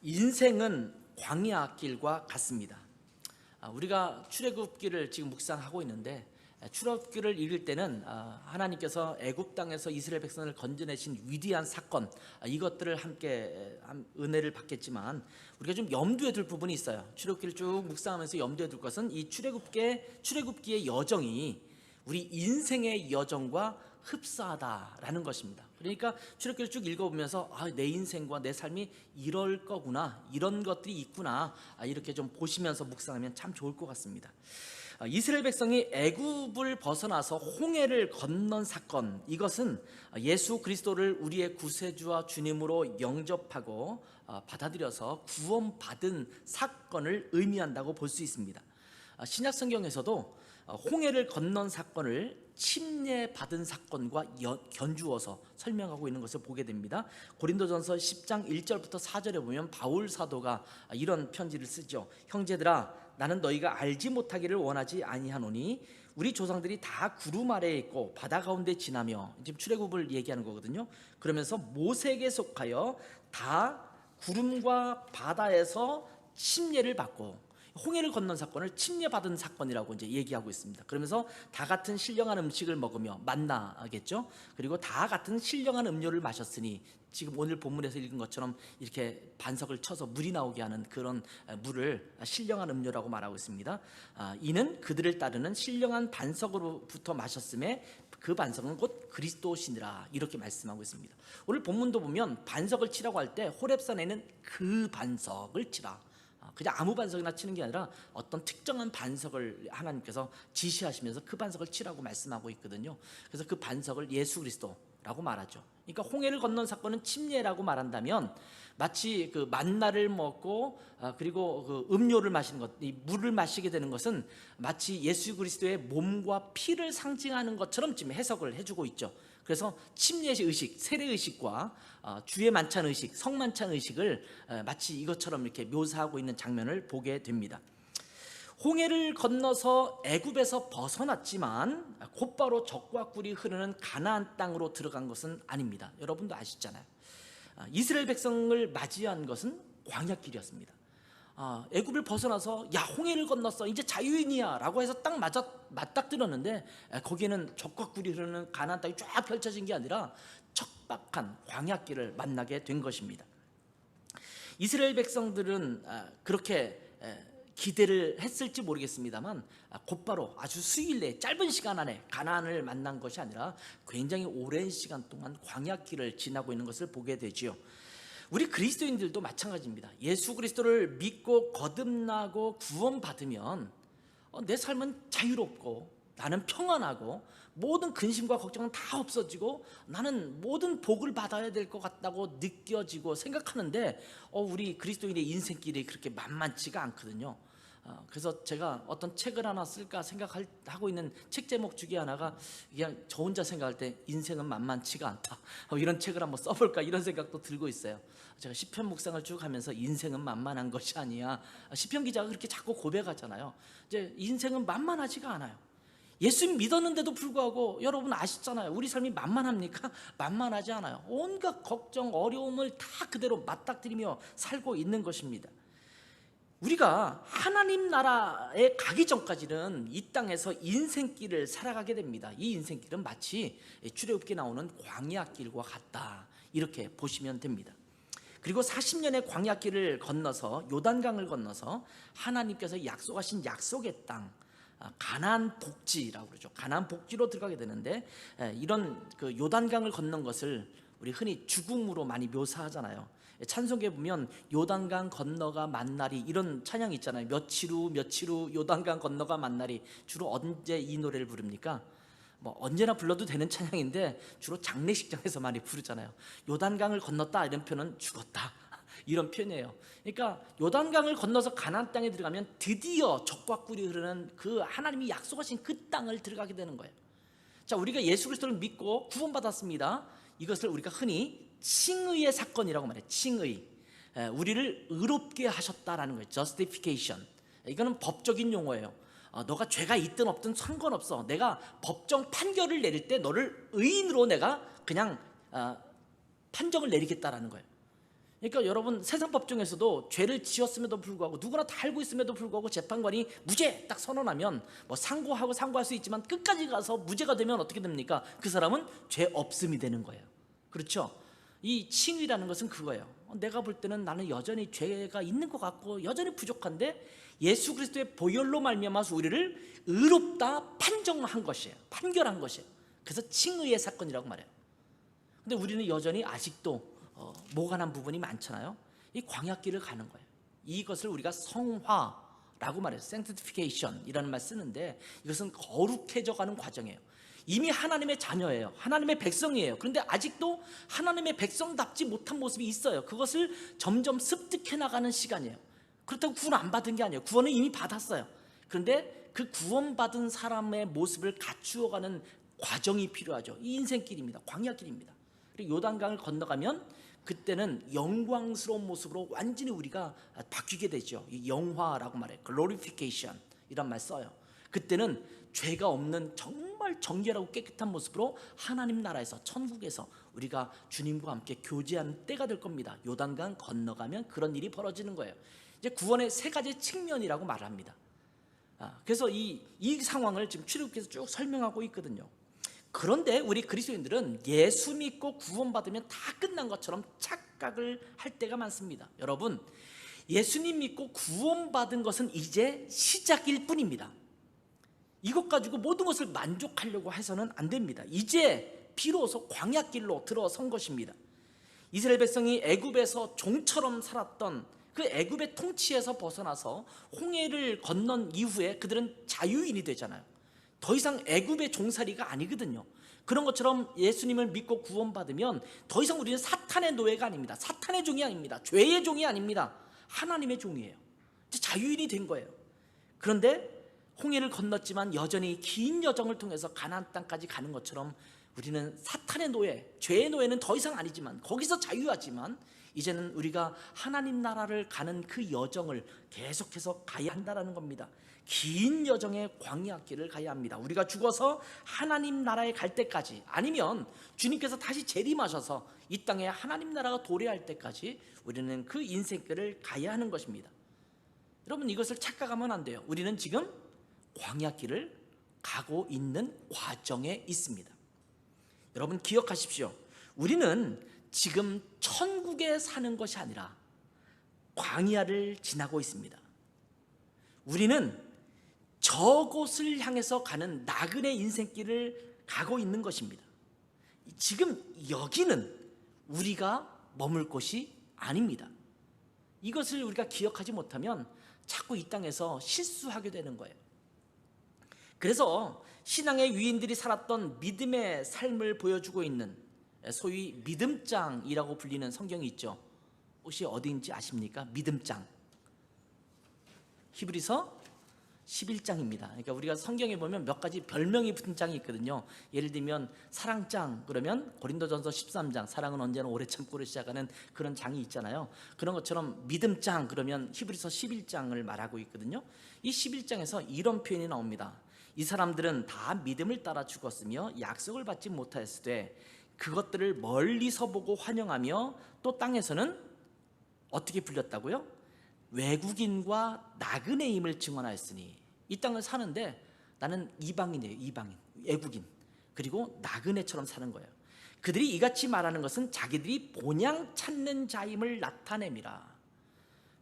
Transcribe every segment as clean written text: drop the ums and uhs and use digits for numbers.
인생은 광야길과 같습니다. 우리가 출애굽기를 지금 묵상하고 있는데, 출애굽기를 읽을 때는 하나님께서 애굽 땅에서 이스라엘 백성을 건져내신 위대한 사건, 이것들을 함께 은혜를 받겠지만 우리가 좀 염두에 둘 부분이 있어요. 출애굽기를 쭉 묵상하면서 염두에 둘 것은 이 출애굽기의 여정이 우리 인생의 여정과 흡사하다라는 것입니다. 그러니까 출애굽기를 쭉 읽어보면서 내 인생과 내 삶이 이럴 거구나, 이런 것들이 있구나, 이렇게 좀 보시면서 묵상하면 참 좋을 것 같습니다. 이스라엘 백성이 애굽을 벗어나서 홍해를 건넌 사건, 이것은 예수 그리스도를 우리의 구세주와 주님으로 영접하고 받아들여서 구원받은 사건을 의미한다고 볼 수 있습니다. 신약 성경에서도 홍해를 건넌 사건을 침례받은 사건과 견주어서 설명하고 있는 것을 보게 됩니다. 고린도전서 10장 1절부터 4절에 보면 바울 사도가 이런 편지를 쓰죠. 형제들아, 나는 너희가 알지 못하기를 원하지 아니하노니 우리 조상들이 다 구름 아래에 있고 바다 가운데 지나며, 지금 출애굽을 얘기하는 거거든요. 그러면서 모세에게 속하여 다 구름과 바다에서 침례를 받고, 홍해를 건넌 사건을 침례받은 사건이라고 이제 얘기하고 있습니다. 그러면서 다 같은 신령한 음식을 먹으며, 만나겠죠. 그리고 다 같은 신령한 음료를 마셨으니, 지금 오늘 본문에서 읽은 것처럼 이렇게 반석을 쳐서 물이 나오게 하는 그런 물을 신령한 음료라고 말하고 있습니다. 이는 그들을 따르는 신령한 반석으로부터 마셨음에 그 반석은 곧 그리스도시니라, 이렇게 말씀하고 있습니다. 오늘 본문도 보면 반석을 치라고 할 때 호렙산에는 그 반석을 치라, 그냥 아무 반석이나 치는 게 아니라 어떤 특정한 반석을 하나님께서 지시하시면서 그 반석을 치라고 말씀하고 있거든요. 그래서 그 반석을 예수 그리스도라고 말하죠. 그러니까 홍해를 건넌 사건은 침례라고 말한다면, 마치 그 만나를 먹고 그리고 그 음료를 마시는 것, 이 물을 마시게 되는 것은 마치 예수 그리스도의 몸과 피를 상징하는 것처럼 지금 해석을 해주고 있죠. 그래서 침례 의식, 세례 의식과 주의 만찬 의식, 성만찬 의식을 마치 이것처럼 이렇게 묘사하고 있는 장면을 보게 됩니다. 홍해를 건너서 애굽에서 벗어났지만 곧바로 젖과 꿀이 흐르는 가나안 땅으로 들어간 것은 아닙니다. 여러분도 아시잖아요. 이스라엘 백성을 맞이한 것은 광야길이었습니다. 애굽을 벗어나서 야, 홍해를 건넜어, 이제 자유인이야 라고 해서 딱 맞닥뜨렸는데, 거기에는 젖과 꿀이 흐르는 가나안 땅이 쫙 펼쳐진 게 아니라 척박한 광야길을 만나게 된 것입니다. 이스라엘 백성들은 그렇게 기대를 했을지 모르겠습니다만 곧바로 아주 수일 내에, 짧은 시간 안에 가나안을 만난 것이 아니라 굉장히 오랜 시간 동안 광야길을 지나고 있는 것을 보게 되지요. 우리 그리스도인들도 마찬가지입니다. 예수 그리스도를 믿고 거듭나고 구원받으면 내 삶은 자유롭고, 나는 평안하고, 모든 근심과 걱정은 다 없어지고, 나는 모든 복을 받아야 될 것 같다고 느껴지고 생각하는데, 우리 그리스도인의 인생길이 그렇게 만만치가 않거든요. 그래서 제가 어떤 책을 하나 쓸까 생각하고 있는 책 제목 중에 하나가, 그냥 저 혼자 생각할 때 인생은 만만치가 않다, 이런 책을 한번 써볼까, 이런 생각도 들고 있어요. 제가 시편 묵상을 쭉 하면서 인생은 만만한 것이 아니야, 시편 기자가 그렇게 자꾸 고백하잖아요. 이제 인생은 만만하지가 않아요. 예수 믿었는데도 불구하고 여러분 아시잖아요. 우리 삶이 만만합니까? 만만하지 않아요. 온갖 걱정, 어려움을 다 그대로 맞닥뜨리며 살고 있는 것입니다. 우리가 하나님 나라에 가기 전까지는 이 땅에서 인생길을 살아가게 됩니다. 이 인생길은 마치 출애굽기에 나오는 광야길과 같다, 이렇게 보시면 됩니다. 그리고 40년의 광야길을 건너서, 요단강을 건너서 하나님께서 약속하신 약속의 땅, 가나안 복지라고 그러죠. 가나안 복지로 들어가게 되는데, 이런 그 요단강을 건넌 것을 우리 흔히 죽음으로 많이 묘사하잖아요. 찬송가에 보면 요단강 건너가 만나리, 이런 찬양이 있잖아요. 며칠 후 요단강 건너가 만나리. 주로 언제 이 노래를 부릅니까? 언제나 불러도 되는 찬양인데 주로 장례식장에서 많이 부르잖아요. 요단강을 건넜다, 이런 표현은 죽었다, 이런 표현이에요. 그러니까 요단강을 건너서 가나안 땅에 들어가면 드디어 젖과 꿀이 흐르는 그 하나님이 약속하신 그 땅을 들어가게 되는 거예요. 자, 우리가 예수 그리스도를 믿고 구원받았습니다. 이것을 우리가 흔히 칭의의 사건이라고 말해요. 칭의, 우리를 의롭게 하셨다라는 거예요. justification. 이거는 법적인 용어예요. 너가 죄가 있든 없든 상관없어. 내가 법정 판결을 내릴 때 너를 의인으로 내가 그냥 판정을 내리겠다라는 거예요. 그러니까 여러분, 세상 법정에서도 죄를 지었음에도 불구하고 누구나 다 알고 있음에도 불구하고 재판관이 무죄 딱 선언하면 뭐 상고할 수 있지만 끝까지 가서 무죄가 되면 어떻게 됩니까? 그 사람은 죄 없음이 되는 거예요. 그렇죠? 이 칭의라는 것은 그거예요. 내가 볼 때는 나는 여전히 죄가 있는 것 같고 여전히 부족한데 예수 그리스도의 보혈로 말미암아서 우리를 의롭다 판정한 것이에요. 판결한 것이에요. 그래서 칭의의 사건이라고 말해요. 근데 우리는 여전히 아직도 모관한 부분이 많잖아요. 이 광야길을 가는 거예요. 이것을 우리가 성화라고 말해요. sanctification이라는 말 쓰는데 이것은 거룩해져가는 과정이에요. 이미 하나님의 자녀예요. 하나님의 백성이에요. 그런데 아직도 하나님의 백성답지 못한 모습이 있어요. 그것을 점점 습득해 나가는 시간이에요. 그렇다고 구원 안 받은 게 아니에요. 구원은 이미 받았어요. 그런데 그 구원받은 사람의 모습을 갖추어가는 과정이 필요하죠. 이 인생길입니다. 광야길입니다. 그리고 요단강을 건너가면 그때는 영광스러운 모습으로 완전히 우리가 바뀌게 되죠. 이 영화라고 말해요. glorification 이란 말 써요. 그때는 죄가 없는 정말 정결하고 깨끗한 모습으로 하나님 나라에서 천국에서 우리가 주님과 함께 교제하는 때가 될 겁니다. 요단강 건너가면 그런 일이 벌어지는 거예요. 이제 구원의 세 가지 측면이라고 말합니다. 그래서 이 상황을 지금 출애굽기에서 쭉 설명하고 있거든요. 그런데 우리 그리스도인들은 예수 믿고 구원받으면 다 끝난 것처럼 착각을 할 때가 많습니다. 여러분, 예수님 믿고 구원받은 것은 이제 시작일 뿐입니다. 이것 가지고 모든 것을 만족하려고 해서는 안 됩니다. 이제 비로소 광야길로 들어선 것입니다. 이스라엘 백성이 애굽에서 종처럼 살았던 그 애굽의 통치에서 벗어나서 홍해를 건넌 이후에 그들은 자유인이 되잖아요. 더 이상 애굽의 종살이가 아니거든요. 그런 것처럼 예수님을 믿고 구원받으면 더 이상 우리는 사탄의 노예가 아닙니다. 사탄의 종이 아닙니다. 죄의 종이 아닙니다. 하나님의 종이에요. 이제 자유인이 된 거예요. 그런데 홍해를 건넜지만 여전히 긴 여정을 통해서 가나안 땅까지 가는 것처럼 우리는 사탄의 노예, 죄의 노예는 더 이상 아니지만 거기서 자유하지만 이제는 우리가 하나님 나라를 가는 그 여정을 계속해서 가야 한다는 겁니다. 긴 여정의 광야길을 가야 합니다. 우리가 죽어서 하나님 나라에 갈 때까지, 아니면 주님께서 다시 재림하셔서 이 땅에 하나님 나라가 도래할 때까지 우리는 그 인생길을 가야 하는 것입니다. 여러분, 이것을 착각하면 안 돼요. 우리는 지금 광야길을 가고 있는 과정에 있습니다. 여러분, 기억하십시오. 우리는 지금 천국에 사는 것이 아니라 광야를 지나고 있습니다. 우리는 저곳을 향해서 가는 나그네 인생길을 가고 있는 것입니다. 지금 여기는 우리가 머물 곳이 아닙니다. 이것을 우리가 기억하지 못하면 자꾸 이 땅에서 실수하게 되는 거예요. 그래서 신앙의 위인들이 살았던 믿음의 삶을 보여주고 있는 소위 믿음장이라고 불리는 성경이 있죠. 혹시 어디인지 아십니까? 믿음장. 히브리서 11장입니다. 그러니까 우리가 성경에 보면 몇 가지 별명이 붙은 장이 있거든요. 예를 들면 사랑장 그러면 고린도전서 13장, 사랑은 언제나 오래 참고를 시작하는 그런 장이 있잖아요. 그런 것처럼 믿음장 그러면 히브리서 11장을 말하고 있거든요. 이 11장에서 이런 표현이 나옵니다. 이 사람들은 다 믿음을 따라 죽었으며 약속을 받지 못하였으되 그것들을 멀리서 보고 환영하며 또 땅에서는 어떻게 불렸다고요? 외국인과 나그네임을 증언하였으니, 이 땅을 사는데 나는 이방인이에요. 이방인, 외국인, 그리고 나그네처럼 사는 거예요. 그들이 이같이 말하는 것은 자기들이 본향 찾는 자임을 나타냅니다.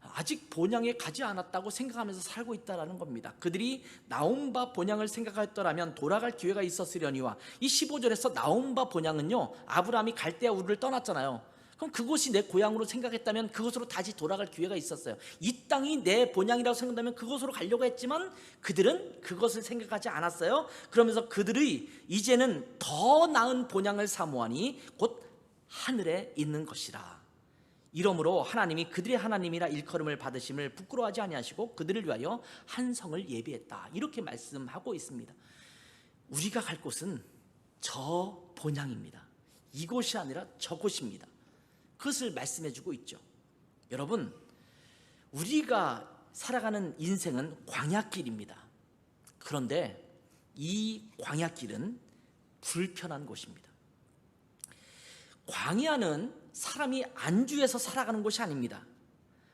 아직 본향에 가지 않았다고 생각하면서 살고 있다는 겁니다. 그들이 나온 바 본향을 생각하였더라면 돌아갈 기회가 있었으려니와, 이 15절에서 나온 바 본향은요, 아브라함이 갈대아 우르를 떠났잖아요. 그럼 그곳이 내 고향으로 생각했다면 그곳으로 다시 돌아갈 기회가 있었어요. 이 땅이 내 본향이라고 생각하면 그곳으로 가려고 했지만 그들은 그것을 생각하지 않았어요. 그러면서 그들의 이제는 더 나은 본향을 사모하니 곧 하늘에 있는 것이라. 이러므로 하나님이 그들의 하나님이라 일컬음을 받으심을 부끄러워하지 아니하시고 그들을 위하여 한 성을 예비했다. 이렇게 말씀하고 있습니다. 우리가 갈 곳은 저 본향입니다. 이곳이 아니라 저곳입니다. 그것을 말씀해주고 있죠. 여러분, 우리가 살아가는 인생은 광야길입니다. 그런데 이 광야길은 불편한 곳입니다. 광야는 사람이 안주해서 살아가는 곳이 아닙니다.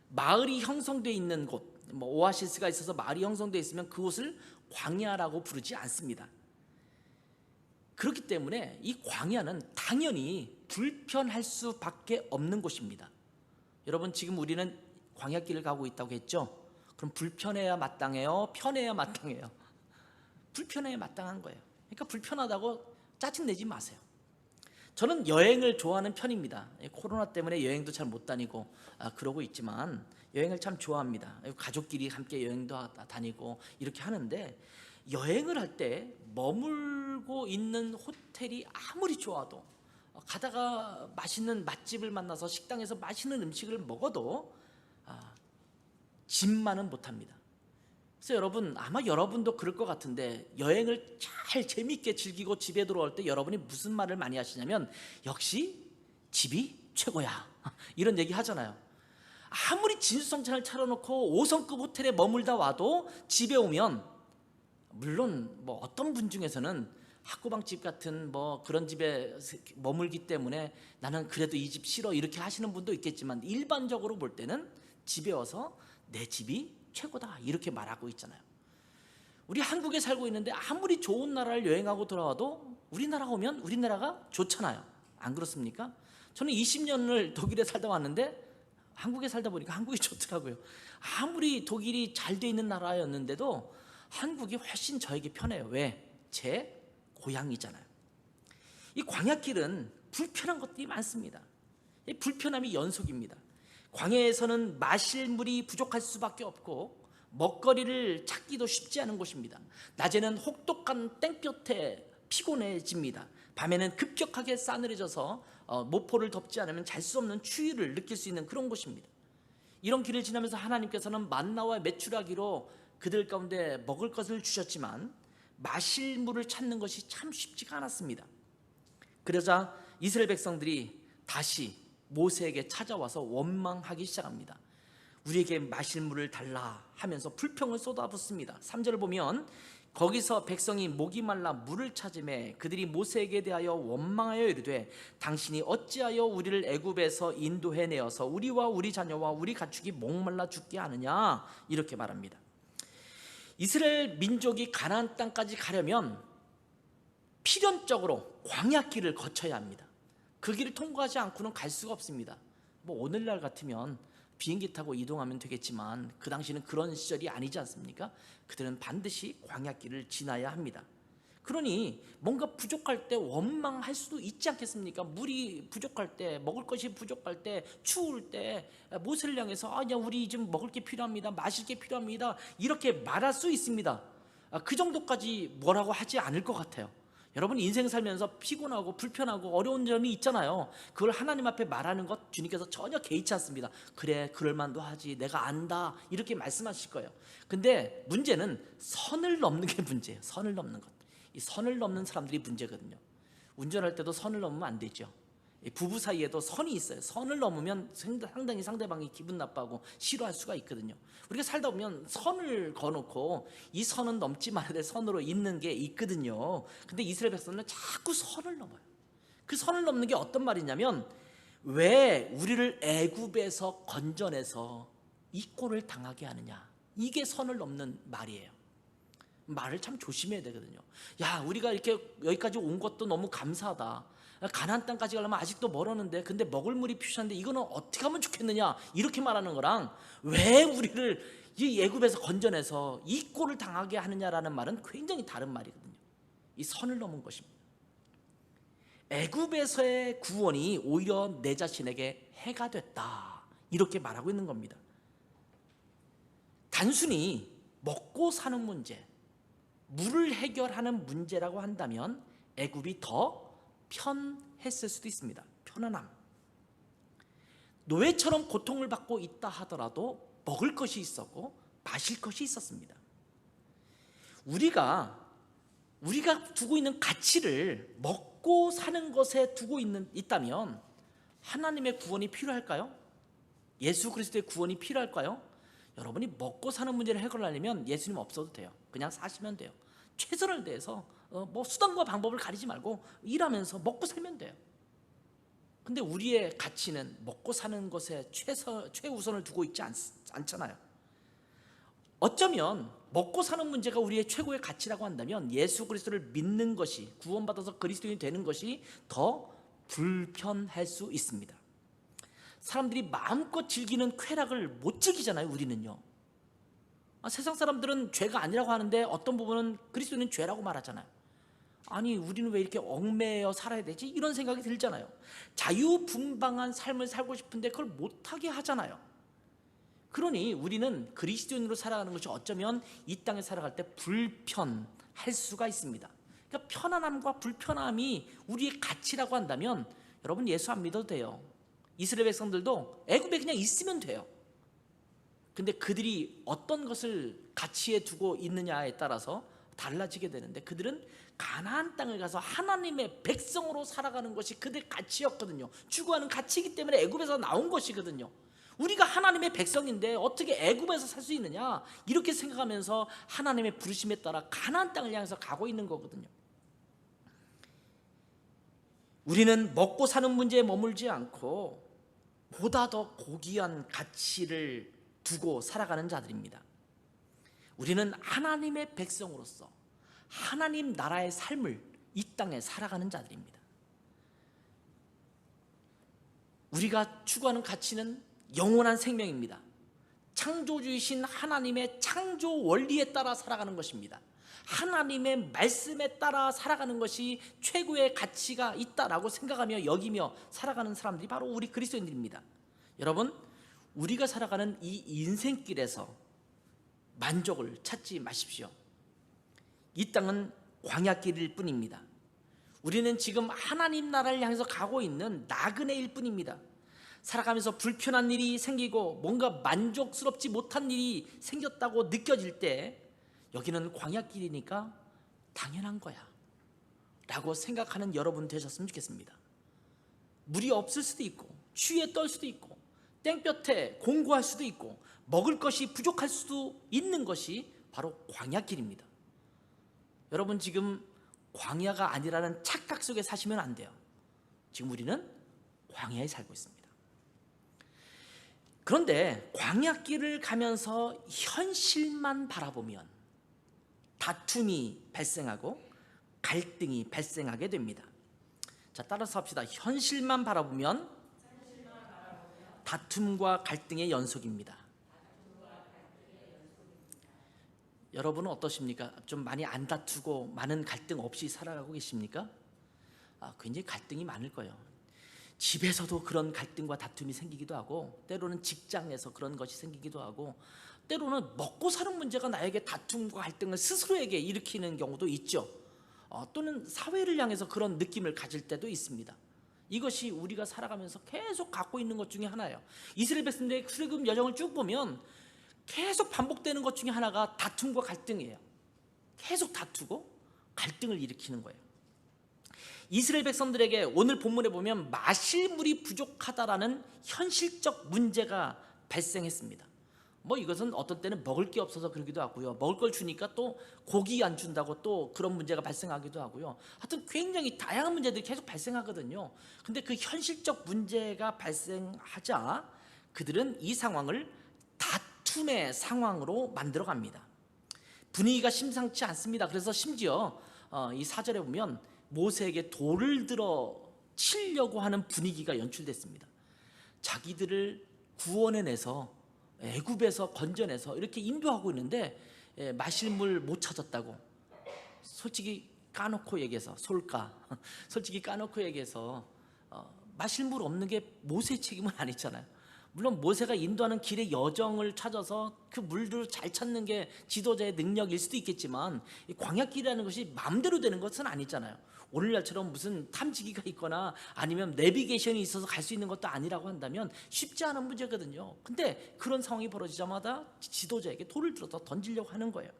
마을이 형성되어 있는 곳, 오아시스가 있어서 마을이 형성되어 있으면 그곳을 광야라고 부르지 않습니다. 그렇기 때문에 이 광야는 당연히 불편할 수밖에 없는 곳입니다. 여러분, 지금 우리는 광야길을 가고 있다고 했죠? 그럼 불편해야 마땅해요? 편해야 마땅해요? 불편해야 마땅한 거예요. 그러니까 불편하다고 짜증내지 마세요. 저는 여행을 좋아하는 편입니다. 코로나 때문에 여행도 잘 못 다니고 그러고 있지만 여행을 참 좋아합니다. 가족끼리 함께 여행도 다니고 이렇게 하는데, 여행을 할 때 머물고 있는 호텔이 아무리 좋아도 가다가 맛있는 맛집을 만나서 식당에서 맛있는 음식을 먹어도 집만은 못합니다. 그래서 여러분, 아마 여러분도 그럴 것 같은데, 여행을 잘 재미있게 즐기고 집에 들어올 때 여러분이 무슨 말을 많이 하시냐면, 역시 집이 최고야, 이런 얘기 하잖아요. 아무리 진수성찬을 차려놓고 5성급 호텔에 머물다 와도 집에 오면, 물론 어떤 분 중에서는 학구방집 같은 그런 집에 머물기 때문에 나는 그래도 이 집 싫어 이렇게 하시는 분도 있겠지만, 일반적으로 볼 때는 집에 와서 내 집이 최고다 이렇게 말하고 있잖아요. 우리 한국에 살고 있는데 아무리 좋은 나라를 여행하고 돌아와도 우리나라 오면 우리나라가 좋잖아요. 안 그렇습니까? 저는 20년을 독일에 살다 왔는데 한국에 살다 보니까 한국이 좋더라고요. 아무리 독일이 잘 돼 있는 나라였는데도 한국이 훨씬 저에게 편해요. 왜? 제 고향이잖아요. 이 광야길은 불편한 것들이 많습니다. 이 불편함이 연속입니다. 광야에서는 마실 물이 부족할 수밖에 없고 먹거리를 찾기도 쉽지 않은 곳입니다. 낮에는 혹독한 땡볕에 피곤해집니다. 밤에는 급격하게 싸늘해져서 모포를 덮지 않으면 잘 수 없는 추위를 느낄 수 있는 그런 곳입니다. 이런 길을 지나면서 하나님께서는 만나와 메추라기로 그들 가운데 먹을 것을 주셨지만 마실 물을 찾는 것이 참 쉽지가 않았습니다. 그러자 이스라엘 백성들이 다시 모세에게 찾아와서 원망하기 시작합니다. 우리에게 마실 물을 달라 하면서 불평을 쏟아붓습니다. 3절을 보면, 거기서 백성이 목이 말라 물을 찾으매 그들이 모세에게 대하여 원망하여 이르되, 당신이 어찌하여 우리를 애굽에서 인도해 내어서 우리와 우리 자녀와 우리 가축이 목말라 죽게 하느냐, 이렇게 말합니다. 이스라엘 민족이 가나안 땅까지 가려면 필연적으로 광야길을 거쳐야 합니다. 그 길을 통과하지 않고는 갈 수가 없습니다. 오늘날 같으면 비행기 타고 이동하면 되겠지만 그 당시는 그런 시절이 아니지 않습니까? 그들은 반드시 광야길을 지나야 합니다. 그러니 뭔가 부족할 때 원망할 수도 있지 않겠습니까? 물이 부족할 때, 먹을 것이 부족할 때, 추울 때 모세를 향해서 우리 좀 먹을 게 필요합니다, 마실 게 필요합니다, 이렇게 말할 수 있습니다. 그 정도까지 뭐라고 하지 않을 것 같아요. 여러분, 인생 살면서 피곤하고 불편하고 어려운 점이 있잖아요. 그걸 하나님 앞에 말하는 것 주님께서 전혀 개의치 않습니다. 그래, 그럴만도 하지, 내가 안다, 이렇게 말씀하실 거예요. 근데 문제는 선을 넘는 게 문제예요. 선을 넘는 것. 이 선을 넘는 사람들이 문제거든요. 운전할 때도 선을 넘으면 안 되죠. 부부 사이에도 선이 있어요. 선을 넘으면 상당히 상대방이 기분 나빠하고 싫어할 수가 있거든요. 우리가 살다 보면 선을 거놓고 이 선은 넘지 말아야 될 선으로 있는 게 있거든요. 근데 이스라엘 백성은 자꾸 선을 넘어요. 그 선을 넘는 게 어떤 말이냐면, 왜 우리를 애굽에서 건져내서 이 꼴을 당하게 하느냐, 이게 선을 넘는 말이에요. 말을 참 조심해야 되거든요. 우리가 이렇게 여기까지 온 것도 너무 감사하다, 가나안 땅까지 가려면 아직도 멀었는데 근데 먹을 물이 필요한데 이거는 어떻게 하면 좋겠느냐, 이렇게 말하는 거랑 왜 우리를 이 애굽에서 건져내서 이 꼴을 당하게 하느냐라는 말은 굉장히 다른 말이거든요. 이 선을 넘은 것입니다. 애굽에서의 구원이 오히려 내 자신에게 해가 됐다, 이렇게 말하고 있는 겁니다. 단순히 먹고 사는 문제, 물을 해결하는 문제라고 한다면 애굽이 더 편했을 수도 있습니다. 편안함. 노예처럼 고통을 받고 있다 하더라도 먹을 것이 있었고 마실 것이 있었습니다. 우리가 두고 있는 가치를 먹고 사는 것에 두고 있다면 하나님의 구원이 필요할까요? 예수 그리스도의 구원이 필요할까요? 여러분이 먹고 사는 문제를 해결하려면 예수님 없어도 돼요. 그냥 사시면 돼요. 최선을 다해서 수단과 방법을 가리지 말고 일하면서 먹고 살면 돼요. 근데 우리의 가치는 먹고 사는 것에 최우선을 두고 있지 않잖아요. 어쩌면 먹고 사는 문제가 우리의 최고의 가치라고 한다면 예수 그리스도를 믿는 것이, 구원받아서 그리스도인이 되는 것이 더 불편할 수 있습니다. 사람들이 마음껏 즐기는 쾌락을 못 즐기잖아요. 우리는요. 세상 사람들은 죄가 아니라고 하는데 어떤 부분은 그리스도인은 죄라고 말하잖아요. 아니, 우리는 왜 이렇게 얽매여 살아야 되지? 이런 생각이 들잖아요. 자유분방한 삶을 살고 싶은데 그걸 못하게 하잖아요. 그러니 우리는 그리스도인으로 살아가는 것이 어쩌면 이 땅에 살아갈 때 불편할 수가 있습니다. 그러니까 편안함과 불편함이 우리의 가치라고 한다면 여러분, 예수 안 믿어도 돼요. 이스라엘 백성들도 애굽에 그냥 있으면 돼요. 근데 그들이 어떤 것을 가치에 두고 있느냐에 따라서 달라지게 되는데, 그들은 가나안 땅을 가서 하나님의 백성으로 살아가는 것이 그들의 가치였거든요. 추구하는 가치이기 때문에 애굽에서 나온 것이거든요. 우리가 하나님의 백성인데 어떻게 애굽에서 살 수 있느냐, 이렇게 생각하면서 하나님의 부르심에 따라 가나안 땅을 향해서 가고 있는 거거든요. 우리는 먹고 사는 문제에 머물지 않고 보다 더 고귀한 가치를 두고 살아가는 자들입니다. 우리는 하나님의 백성으로서 하나님 나라의 삶을 이 땅에 살아가는 자들입니다. 우리가 추구하는 가치는 영원한 생명입니다. 창조주이신 하나님의 창조 원리에 따라 살아가는 것입니다. 하나님의 말씀에 따라 살아가는 것이 최고의 가치가 있다라고 생각하며 여기며 살아가는 사람들이 바로 우리 그리스도인들입니다. 여러분, 우리가 살아가는 이 인생길에서 만족을 찾지 마십시오. 이 땅은 광야길일 뿐입니다. 우리는 지금 하나님 나라를 향해서 가고 있는 나그네일 뿐입니다. 살아가면서 불편한 일이 생기고 뭔가 만족스럽지 못한 일이 생겼다고 느껴질 때 여기는 광야길이니까 당연한 거야 라고 생각하는 여러분 되셨으면 좋겠습니다. 물이 없을 수도 있고 추위에 떨 수도 있고 땡볕에 공고할 수도 있고 먹을 것이 부족할 수도 있는 것이 바로 광야길입니다. 여러분, 지금 광야가 아니라는 착각 속에 사시면 안 돼요. 지금 우리는 광야에 살고 있습니다. 그런데 광야길을 가면서 현실만 바라보면 다툼이 발생하고 갈등이 발생하게 됩니다. 자, 따라서 합시다. 현실만 바라보면 다툼과 갈등의 연속입니다. 여러분은 어떠십니까? 좀 많이 안 다투고 많은 갈등 없이 살아가고 계십니까? 굉장히 갈등이 많을 거예요. 집에서도 그런 갈등과 다툼이 생기기도 하고, 때로는 직장에서 그런 것이 생기기도 하고, 때로는 먹고 사는 문제가 나에게 다툼과 갈등을 스스로에게 일으키는 경우도 있죠. 또는 사회를 향해서 그런 느낌을 가질 때도 있습니다. 이것이 우리가 살아가면서 계속 갖고 있는 것 중에 하나예요. 이스라엘 백성들의 출애굽 여정을 쭉 보면 계속 반복되는 것 중에 하나가 다툼과 갈등이에요. 계속 다투고 갈등을 일으키는 거예요. 이스라엘 백성들에게 오늘 본문에 보면 마실 물이 부족하다라는 현실적 문제가 발생했습니다. 이것은 어떤 때는 먹을 게 없어서 그러기도 하고요. 먹을 걸 주니까 또 고기 안 준다고 또 그런 문제가 발생하기도 하고요. 하여튼 굉장히 다양한 문제들이 계속 발생하거든요. 근데 그 현실적 문제가 발생하자 그들은 이 상황을 다툼의 상황으로 만들어갑니다. 분위기가 심상치 않습니다. 그래서 심지어 이 4절에 보면 모세에게 돌을 들어 치려고 하는 분위기가 연출됐습니다. 자기들을 구원해내서 애굽에서 건져내서 이렇게 인도하고 있는데 마실 물 못 찾았다고 솔직히 까놓고 얘기해서 솔직히 까놓고 얘기해서 마실 물 없는 게 모세의 책임은 아니잖아요. 물론 모세가 인도하는 길의 여정을 찾아서 그 물들을 잘 찾는 게 지도자의 능력일 수도 있겠지만 이 광야길이라는 것이 마음대로 되는 것은 아니잖아요. 오늘날처럼 무슨 탐지기가 있거나 아니면 내비게이션이 있어서 갈 수 있는 것도 아니라고 한다면 쉽지 않은 문제거든요. 근데 그런 상황이 벌어지자마자 지도자에게 돌을 들어서 던지려고 하는 거예요.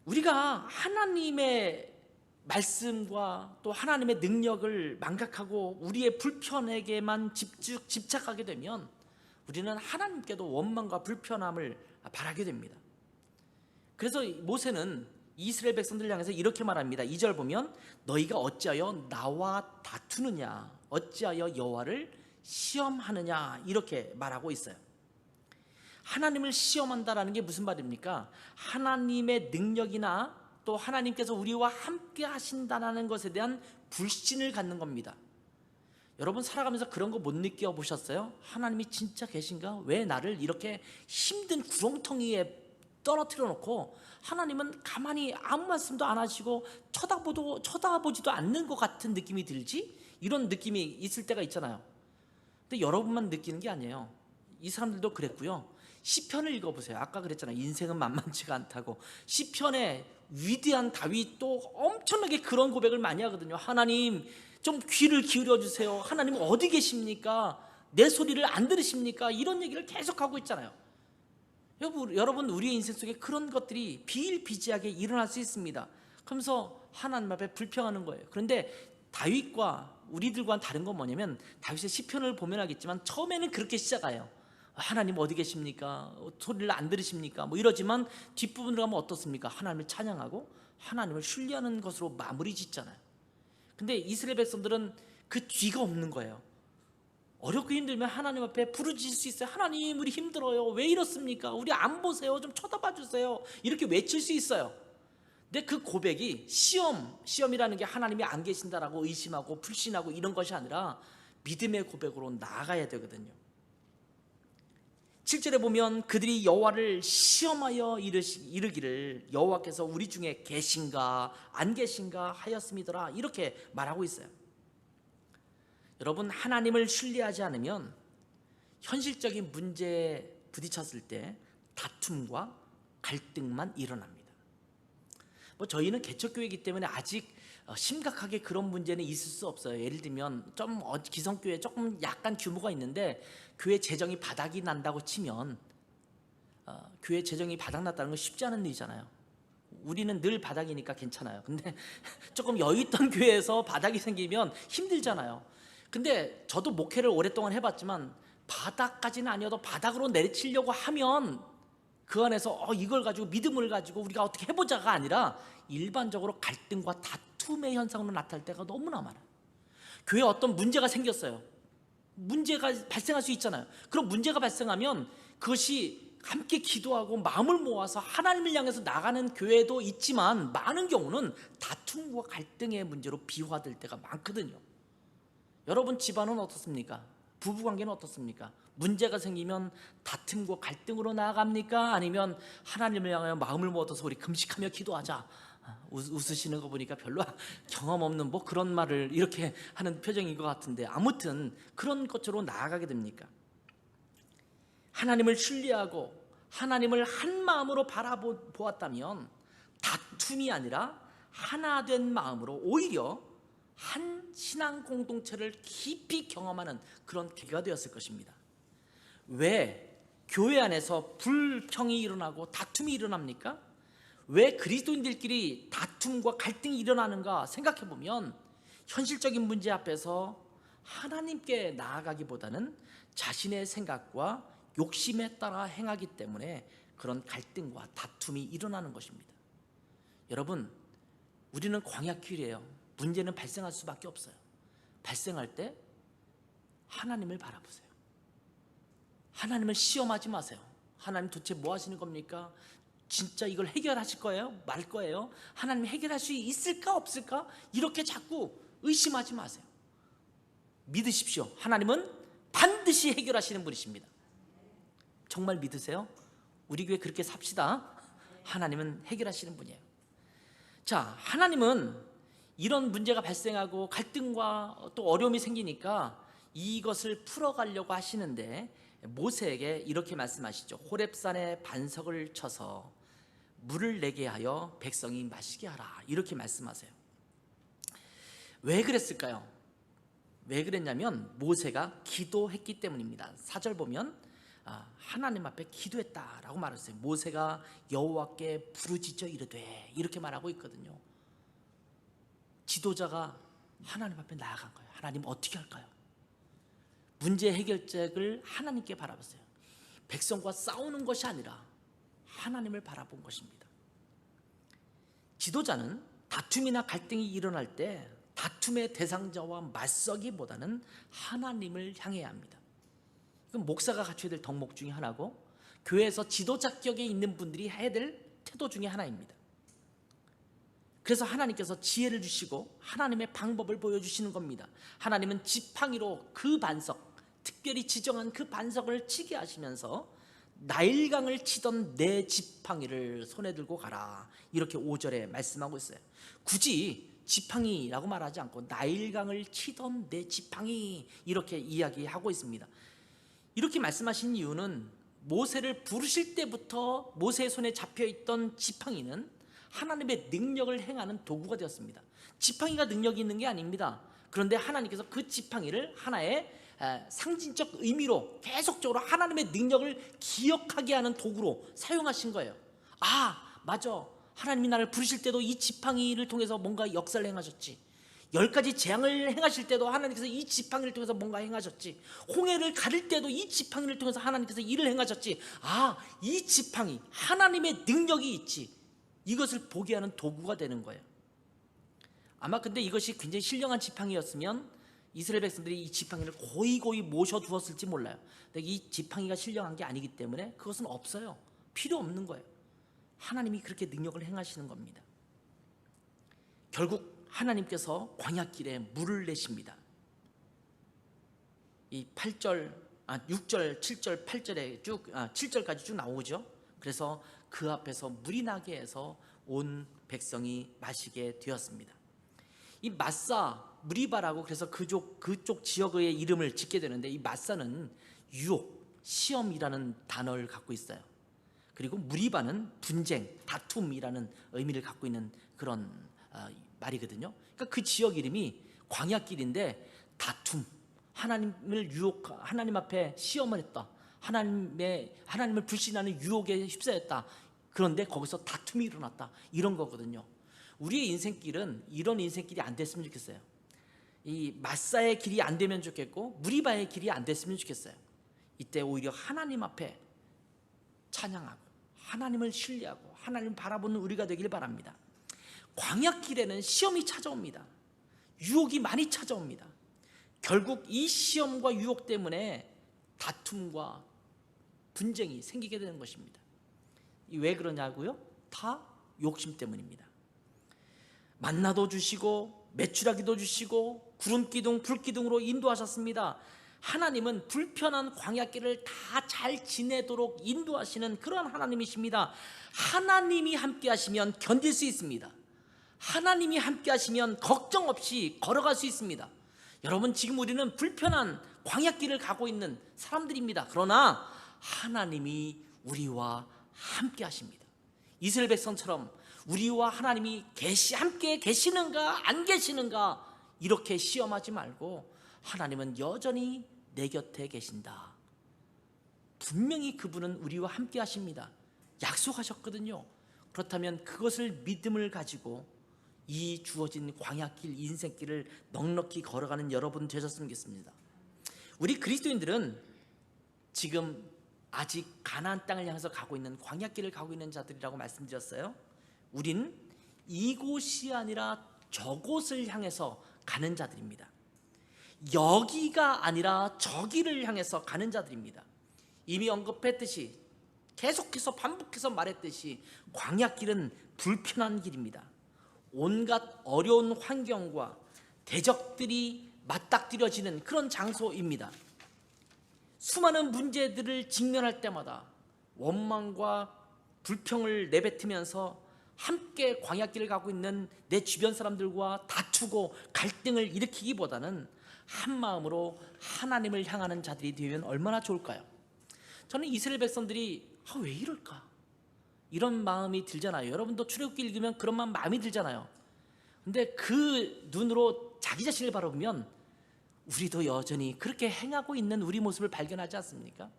우리가 하나님의 말씀과 또 하나님의 능력을 망각하고 우리의 불편에게만 집착하게 되면 우리는 하나님께도 원망과 불편함을 바라게 됩니다. 그래서 모세는 이스라엘 백성들 향해서 이렇게 말합니다. 2절 보면 너희가 어찌하여 나와 다투느냐, 어찌하여 여호와를 시험하느냐, 이렇게 말하고 있어요. 하나님을 시험한다라는 게 무슨 말입니까? 하나님의 능력이나 또 하나님께서 우리와 함께 하신다는 것에 대한 불신을 갖는 겁니다. 여러분 살아가면서 그런 거 못 느껴보셨어요? 하나님이 진짜 계신가? 왜 나를 이렇게 힘든 구렁텅이에 떨어뜨려 놓고 하나님은 가만히 아무 말씀도 안 하시고 쳐다보지도 않는 것 같은 느낌이 들지? 이런 느낌이 있을 때가 있잖아요. 근데 여러분만 느끼는 게 아니에요. 이 사람들도 그랬고요. 시편을 읽어보세요. 아까 그랬잖아요. 인생은 만만치가 않다고. 시편에 위대한 다윗도 엄청나게 그런 고백을 많이 하거든요. 하나님 좀 귀를 기울여 주세요. 하나님 어디 계십니까? 내 소리를 안 들으십니까? 이런 얘기를 계속하고 있잖아요. 여러분 우리의 인생 속에 그런 것들이 비일비재하게 일어날 수 있습니다. 그러면서 하나님 앞에 불평하는 거예요. 그런데 다윗과 우리들과는 다른 건 뭐냐면 다윗의 시편을 보면 알겠지만 처음에는 그렇게 시작해요. 하나님 어디 계십니까? 소리를 안 들으십니까? 뭐 이러지만 뒷부분으로 가면 어떻습니까? 하나님을 찬양하고 하나님을 신뢰하는 것으로 마무리 짓잖아요. 근데 이스라엘 백성들은 그 뒤가 없는 거예요. 어렵고 힘들면 하나님 앞에 부르짖을 수 있어요. 하나님 우리 힘들어요. 왜 이렇습니까? 우리 안 보세요. 좀 쳐다봐 주세요. 이렇게 외칠 수 있어요. 근데 그 고백이 시험이라는 게 하나님이 안 계신다라고 의심하고 불신하고 이런 것이 아니라 믿음의 고백으로 나아가야 되거든요. 7절에 보면 그들이 여호와를 시험하여 이르기를 여호와께서 우리 중에 계신가 안 계신가 하였음이더라, 이렇게 말하고 있어요. 여러분 하나님을 신뢰하지 않으면 현실적인 문제에 부딪혔을 때 다툼과 갈등만 일어납니다. 뭐 저희는 개척교회이기 때문에 아직 심각하게 그런 문제는 있을 수 없어요. 예를 들면 좀 기성교회 조금 약간 규모가 있는데 교회 재정이 바닥이 난다고 치면 교회 재정이 바닥났다는 건 쉽지 않은 일이잖아요. 우리는 늘 바닥이니까 괜찮아요. 근데 조금 여유 있던 교회에서 바닥이 생기면 힘들잖아요. 근데 저도 목회를 오랫동안 해봤지만 바닥까지는 아니어도 바닥으로 내리치려고 하면 그 안에서 이걸 가지고 믿음을 가지고 우리가 어떻게 해보자가 아니라 일반적으로 갈등과 다툼의 현상으로 나타날 때가 너무나 많아요. 교회에 어떤 문제가 생겼어요. 문제가 발생할 수 있잖아요. 그럼 문제가 발생하면 그것이 함께 기도하고 마음을 모아서 하나님을 향해서 나가는 교회도 있지만 많은 경우는 다툼과 갈등의 문제로 비화될 때가 많거든요. 여러분 집안은 어떻습니까? 부부관계는 어떻습니까? 문제가 생기면 다툼과 갈등으로 나아갑니까? 아니면 하나님을 향하여 마음을 모아서 우리 금식하며 기도하자. 웃으시는 거 보니까 별로 경험 없는 뭐 그런 말을 이렇게 하는 표정인 것 같은데, 아무튼 그런 것으로 나아가게 됩니까? 하나님을 신뢰하고 하나님을 한 마음으로 바라보았다면 다툼이 아니라 하나 된 마음으로 오히려 한 신앙 공동체를 깊이 경험하는 그런 계기가 되었을 것입니다. 왜 교회 안에서 불평이 일어나고 다툼이 일어납니까? 왜 그리스도인들끼리 다툼과 갈등이 일어나는가 생각해 보면 현실적인 문제 앞에서 하나님께 나아가기보다는 자신의 생각과 욕심에 따라 행하기 때문에 그런 갈등과 다툼이 일어나는 것입니다. 여러분 우리는 광야길이에요. 문제는 발생할 수밖에 없어요. 발생할 때 하나님을 바라보세요. 하나님을 시험하지 마세요. 하나님 도대체 뭐 하시는 겁니까? 진짜 이걸 해결하실 거예요? 말 거예요? 하나님 해결할 수 있을까 없을까? 이렇게 자꾸 의심하지 마세요. 믿으십시오. 하나님은 반드시 해결하시는 분이십니다. 정말 믿으세요? 우리 교회 그렇게 삽시다. 하나님은 해결하시는 분이에요. 자, 하나님은 이런 문제가 발생하고 갈등과 또 어려움이 생기니까 이것을 풀어가려고 하시는데 모세에게 이렇게 말씀하시죠. 호렙산에 반석을 쳐서 물을 내게 하여 백성이 마시게 하라, 이렇게 말씀하세요. 왜 그랬을까요? 왜 그랬냐면 모세가 기도했기 때문입니다. 4절 보면 하나님 앞에 기도했다라고 말했어요. 모세가 여호와께 부르짖어 이르되, 이렇게 말하고 있거든요. 지도자가 하나님 앞에 나아간 거예요. 하나님 어떻게 할까요? 문제 해결책을 하나님께 바라봤어요. 백성과 싸우는 것이 아니라 하나님을 바라본 것입니다. 지도자는 다툼이나 갈등이 일어날 때 다툼의 대상자와 맞서기보다는 하나님을 향해야 합니다. 그럼 목사가 갖춰야 될 덕목 중에 하나고, 교회에서 지도자 격에 있는 분들이 해야 될 태도 중에 하나입니다. 그래서 하나님께서 지혜를 주시고 하나님의 방법을 보여주시는 겁니다. 하나님은 지팡이로 그 반석, 특별히 지정한 그 반석을 치게 하시면서 나일강을 치던 내 지팡이를 손에 들고 가라, 이렇게 5절에 말씀하고 있어요. 굳이 지팡이라고 말하지 않고 나일강을 치던 내 지팡이, 이렇게 이야기하고 있습니다. 이렇게 말씀하신 이유는 모세를 부르실 때부터 모세의 손에 잡혀있던 지팡이는 하나님의 능력을 행하는 도구가 되었습니다. 지팡이가 능력이 있는 게 아닙니다. 그런데 하나님께서 그 지팡이를 하나의 상징적 의미로 계속적으로 하나님의 능력을 기억하게 하는 도구로 사용하신 거예요. 아, 맞아, 하나님이 나를 부르실 때도 이 지팡이를 통해서 뭔가 역사를 행하셨지. 10가지 재앙을 행하실 때도 하나님께서 이 지팡이를 통해서 뭔가 행하셨지. 홍해를 가를 때도 이 지팡이를 통해서 하나님께서 일을 행하셨지. 아, 이 지팡이, 하나님의 능력이 있지. 이것을 보게 하는 도구가 되는 거예요. 아마 근데 이것이 굉장히 신령한 지팡이였으면 이스라엘 백성들이 이 지팡이를 고이고이 모셔두었을지 몰라요. 근데 이 지팡이가 신령한 게 아니기 때문에 그것은 없어요. 필요 없는 거예요. 하나님이 그렇게 능력을 행하시는 겁니다. 결국 하나님께서 광야길에 물을 내십니다. 이 6절, 7절, 8절에 7절까지 쭉 나오죠. 그래서 그 앞에서 물이 나게 해서 온 백성이 마시게 되었습니다. 이 마사, 무리바라고 그래서 그쪽 지역의 이름을 짓게 되는데, 이 마사는 유혹, 시험이라는 단어를 갖고 있어요. 그리고 무리바는 분쟁, 다툼이라는 의미를 갖고 있는 그런 말이거든요. 그러니까 그 지역 이름이 광야길인데, 다툼, 하나님을 하나님 앞에 시험을 했다, 하나님을 불신하는 유혹에 휩싸였다, 그런데 거기서 다툼이 일어났다, 이런 거거든요. 우리의 인생길은 이런 인생길이 안 됐으면 좋겠어요. 이 마사의 길이 안 되면 좋겠고 무리바의 길이 안 됐으면 좋겠어요. 이때 오히려 하나님 앞에 찬양하고 하나님을 신뢰하고 하나님을 바라보는 우리가 되길 바랍니다. 광야길에는 시험이 찾아옵니다. 유혹이 많이 찾아옵니다. 결국 이 시험과 유혹 때문에 다툼과 분쟁이 생기게 되는 것입니다. 왜 그러냐고요? 다 욕심 때문입니다. 만나도 주시고 메추라기도 주시고 구름기둥 불기둥으로 인도하셨습니다. 하나님은 불편한 광야길을 다 잘 지내도록 인도하시는 그런 하나님이십니다. 하나님이 함께 하시면 견딜 수 있습니다. 하나님이 함께 하시면 걱정 없이 걸어갈 수 있습니다. 여러분, 지금 우리는 불편한 광야길을 가고 있는 사람들입니다. 그러나 하나님이 우리와 함께 하십니다. 이스라엘 백성처럼 우리와 하나님이 함께 계시는가 안 계시는가 이렇게 시험하지 말고, 하나님은 여전히 내 곁에 계신다, 분명히 그분은 우리와 함께 하십니다, 약속하셨거든요. 그렇다면 그것을 믿음을 가지고 이 주어진 광야길, 인생길을 넉넉히 걸어가는 여러분 되셨으면 좋겠습니다. 우리 그리스도인들은 지금 아직 가나안 땅을 향해서 가고 있는 광야길을 가고 있는 자들이라고 말씀드렸어요. 우린 이곳이 아니라 저곳을 향해서 가는 자들입니다. 여기가 아니라 저기를 향해서 가는 자들입니다. 이미 언급했듯이, 계속해서 반복해서 말했듯이, 광야길은 불편한 길입니다. 온갖 어려운 환경과 대적들이 맞닥뜨려지는 그런 장소입니다. 수많은 문제들을 직면할 때마다 원망과 불평을 내뱉으면서 함께 광야길을 가고 있는 내 주변 사람들과 다투고 갈등을 일으키기보다는 한 마음으로 하나님을 향하는 자들이 되면 얼마나 좋을까요? 저는 이스라엘 백성들이 왜 이럴까? 이런 마음이 들잖아요. 여러분도 출애굽기 읽으면 그런 마음이 들잖아요. 근데 그 눈으로 자기 자신을 바라보면 우리도 여전히 그렇게 행하고 있는 우리 모습을 발견하지 않습니까?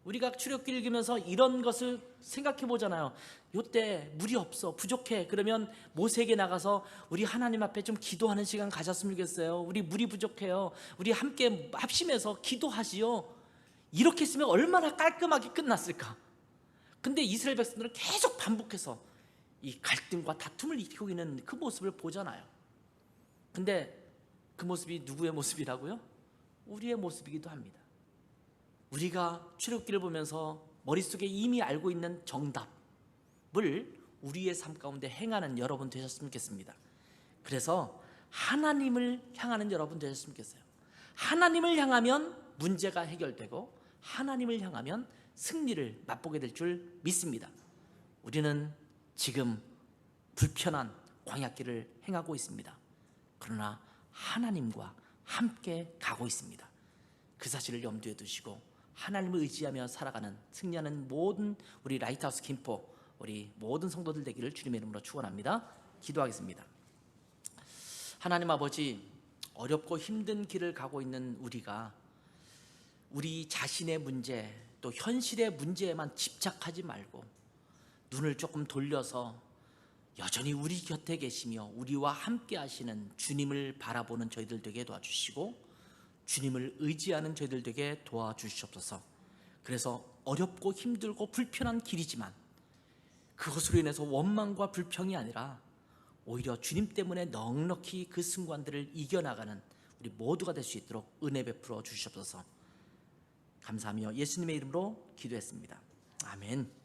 우리가 출애굽기 읽으면서 이런 것을 생각해 보잖아요. 요때 물이 없어, 부족해. 그러면 모세에게 나가서 우리 하나님 앞에 좀 기도하는 시간 가졌으면 좋겠어요. 우리 물이 부족해요. 우리 함께 합심해서 기도하지요. 이렇게 했으면 얼마나 깔끔하게 끝났을까. 근데 이스라엘 백성들은 계속 반복해서 이 갈등과 다툼을 일으키고 있는 그 모습을 보잖아요. 근데 그 모습이 누구의 모습이라고요? 우리의 모습이기도 합니다. 우리가 출애굽기를 보면서 머릿속에 이미 알고 있는 정답을 우리의 삶 가운데 행하는 여러분 되셨으면 좋겠습니다. 그래서 하나님을 향하는 여러분 되셨으면 좋겠어요. 하나님을 향하면 문제가 해결되고 하나님을 향하면 승리를 맛보게 될 줄 믿습니다. 우리는 지금 불편한 광야길을 행하고 있습니다. 그러나 하나님과 함께 가고 있습니다. 그 사실을 염두에 두시고 하나님을 의지하며 살아가는 승리하는 모든 우리 라이트하우스 김포 우리 모든 성도들 되기를 주님의 이름으로 축원합니다. 기도하겠습니다. 하나님 아버지, 어렵고 힘든 길을 가고 있는 우리가 우리 자신의 문제 또 현실의 문제에만 집착하지 말고 눈을 조금 돌려서 여전히 우리 곁에 계시며 우리와 함께 하시는 주님을 바라보는 저희들 되게 도와주시고 주님을 의지하는 저희들 되게 도와주시옵소서. 그래서 어렵고 힘들고 불편한 길이지만 그것으로 인해서 원망과 불평이 아니라 오히려 주님 때문에 넉넉히 그 순간들을 이겨나가는 우리 모두가 될 수 있도록 은혜 베풀어 주시옵소서. 감사하며 예수님의 이름으로 기도했습니다. 아멘.